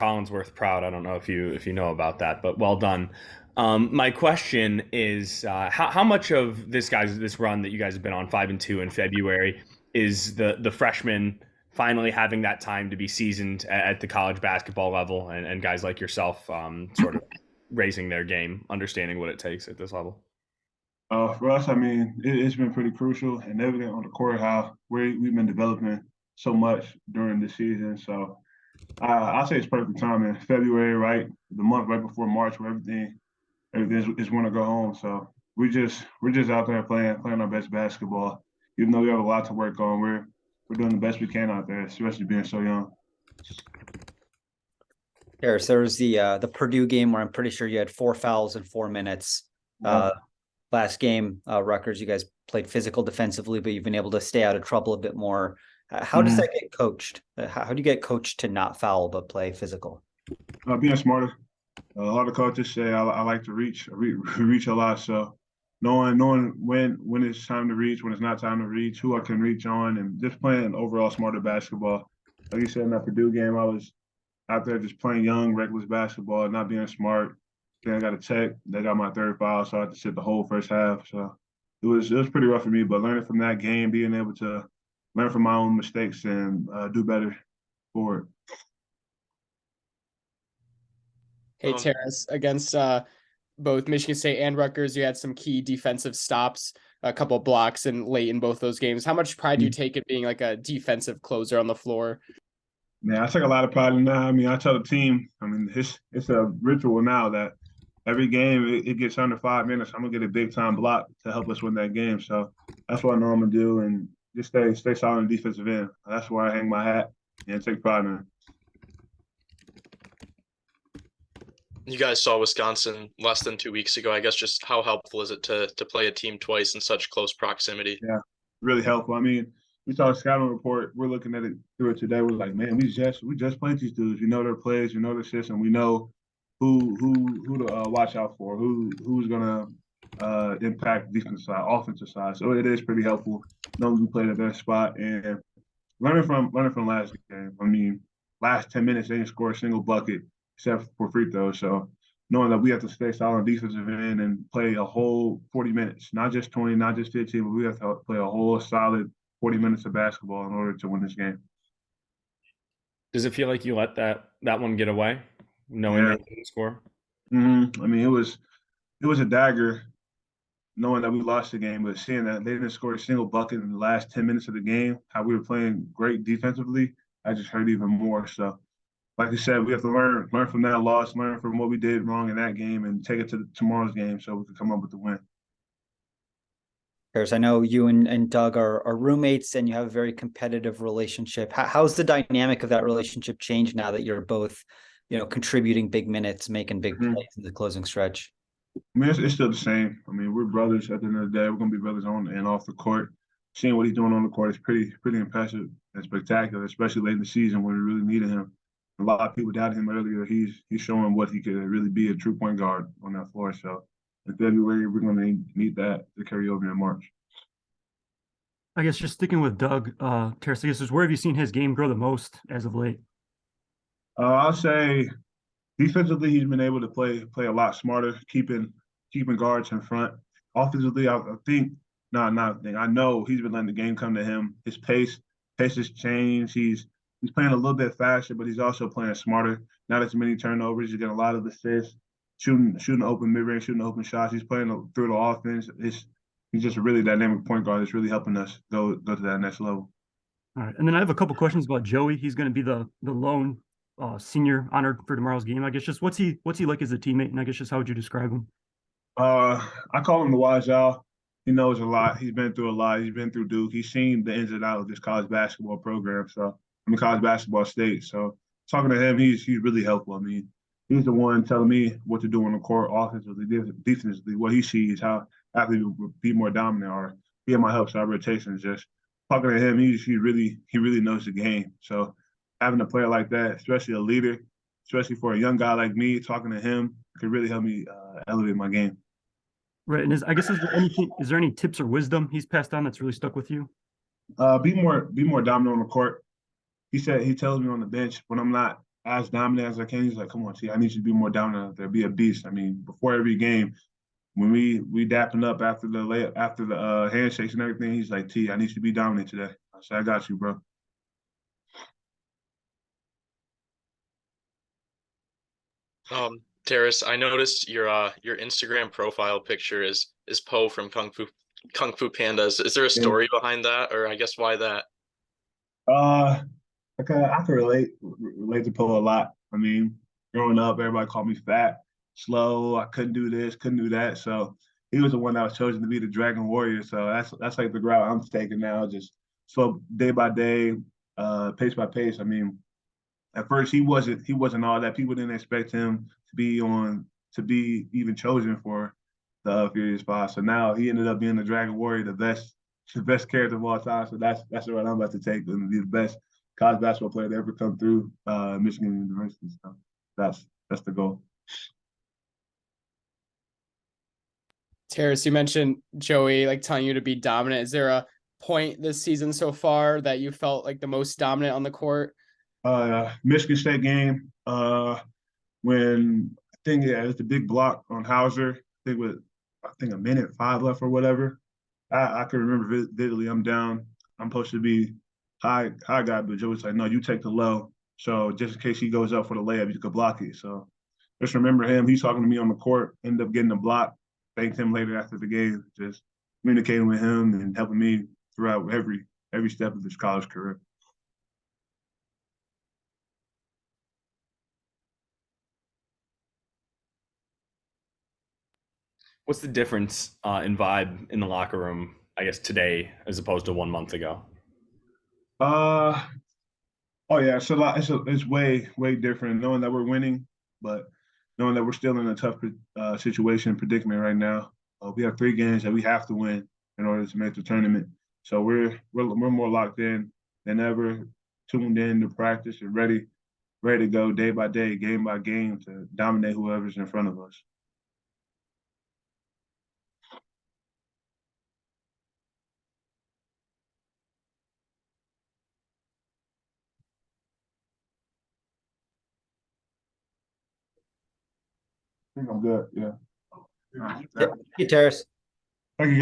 Collinsworth proud. I don't know if you know about that, but well done. My question is, how much of this run that you guys have been on 5-2 in February is the freshmen finally having that time to be seasoned at the college basketball level, and guys like yourself sort of raising their game, understanding what it takes at this level? For us, I mean, it's been pretty crucial and evident on the court how we've been developing so much during the season. So I'll say it's perfect time in February, right? The month right before March, where everything is want to go home. So we're just out there playing our best basketball. Even though we have a lot to work on, we're doing the best we can out there, especially being so young. There was the Purdue game where I'm pretty sure you had 4 fouls in 4 minutes. Yeah. Last game, Rutgers, you guys played physical defensively, but you've been able to stay out of trouble a bit more. How does that get coached? How do you get coached to not foul but play physical? Being smarter. A lot of coaches say I like to reach a lot. So knowing when it's time to reach, when it's not time to reach, who I can reach on, and just playing overall smarter basketball. Like you said in that Purdue game, I was out there just playing young, reckless basketball, not being smart. Then I got a check. They got my third foul, so I had to sit the whole first half. So it was pretty rough for me. But learning from that game, being able to learn from my own mistakes and do better forward. Hey, Tarris, against both Michigan State and Rutgers, you had some key defensive stops, a couple of blocks, and late in both those games. How much pride do you take in being like a defensive closer on the floor? Man, I take a lot of pride in that. I mean, I tell the team, I mean, it's a ritual now that every game it gets under 5 minutes. I'm gonna get a big time block to help us win that game. So that's what I know I'm gonna do, and just stay solid in defensive end. That's where I hang my hat and take pride in it. You guys saw Wisconsin less than 2 weeks ago. I guess just how helpful is it to play a team twice in such close proximity? Yeah, really helpful. I mean, we saw a scouting report. We're looking at it through it today. We're like, man, we just played these dudes. We know their plays. We know their system. We know who to watch out for. Who's gonna impact defensive side, offensive side. So it is pretty helpful knowing we played at their spot and learning from last game. I mean, last 10 minutes they didn't score a single bucket except for free throws. So knowing that we have to stay solid on defensive end and play a whole 40 minutes, not just 20, not just 15, but we have to play a whole solid 40 minutes of basketball in order to win this game. Does it feel like you let that one get away, knowing that you didn't score? I mean, it was a dagger knowing that we lost the game, but seeing that they didn't score a single bucket in the last 10 minutes of the game, how we were playing great defensively, I just hurt even more. So like I said, we have to learn from that loss, learn from what we did wrong in that game, and take it to tomorrow's game so we can come up with the win. I know you and Doug are roommates, and you have a very competitive relationship. How's the dynamic of that relationship changed now that you're both, contributing big minutes, making big plays in the closing stretch? I mean, it's still the same. I mean, we're brothers at the end of the day. We're gonna be brothers on and off the court. Seeing what he's doing on the court is pretty impressive and spectacular, especially late in the season when we really needed him. A lot of people doubted him earlier. He's showing what he could really be, a true point guard on that floor. So in February, we're going to need that to carry over in March. I guess just sticking with Doug, Tarris, I guess, where have you seen his game grow the most as of late? I'll say defensively, he's been able to play a lot smarter, keeping guards in front. Offensively, I think not a thing. I know he's been letting the game come to him. His pace has changed. He's playing a little bit faster, but he's also playing smarter. Not as many turnovers. He's getting a lot of assists, shooting open mid-range, shooting open shots. He's playing through the offense. He's just a really dynamic point guard that's really helping us go to that next level. All right, and then I have a couple questions about Joey. He's going to be the lone senior honored for tomorrow's game. I guess just what's he like as a teammate, and I guess just how would you describe him? I call him the wise owl. He knows a lot. He's been through a lot. He's been through Duke. He's seen the ins and outs of this college basketball program. So college basketball state. So talking to him, he's really helpful. I mean, he's the one telling me what to do on the court, offensively, defensively, what he sees, how athletes will be more dominant, or he might help side rotations. Just talking to him, he really knows the game. So having a player like that, especially a leader, especially for a young guy like me, talking to him could really help me elevate my game. Right, and is there any tips or wisdom he's passed on that's really stuck with you? Be more dominant on the court. He tells me on the bench when I'm not as dominant as I can. He's like, come on, T, I need you to be more dominant out there, be a beast. I mean, before every game, when we dapping up after the handshakes and everything, he's like, T, I need you to be dominant today. I said, I got you, bro. Terrace, I noticed your Instagram profile picture is Poe from Kung Fu Pandas. Is there a Yeah. story behind that, or I guess why that? I can relate to Polo a lot. I mean, growing up, everybody called me fat, slow. I couldn't do this, couldn't do that. So he was the one that was chosen to be the Dragon Warrior. So that's like the route I'm taking now, just slow day by day, pace by pace. I mean, at first he wasn't all that. People didn't expect him to be even chosen for the Furious Five. So now he ended up being the Dragon Warrior, the best character of all time. So that's the route I'm about to take and be the best college basketball player to ever come through Michigan University. So that's the goal. Terrace, you mentioned Joey like telling you to be dominant. Is there a point this season so far that you felt like the most dominant on the court? Michigan State game when I think it was the big block on Hauser. I think a minute 5 left or whatever. I can remember vividly. I'm down. I'm supposed to be high guy, but Joey's like, no, you take the low. So just in case he goes up for the layup, you could block it. So just remember him. He's talking to me on the court. Ended up getting the block. Thanked him later after the game. Just communicating with him and helping me throughout every step of his college career. What's the difference in vibe in the locker room, I guess, today as opposed to 1 month ago? Uh oh yeah, it's a lot. It's way different knowing that we're winning, but knowing that we're still in a tough situation predicament right now. We have 3 games that we have to win in order to make the tournament. So we're more locked in than ever, tuned in to practice and ready to go day by day, game by game to dominate whoever's in front of us. I think I'm good. Yeah. Hey, Terrace.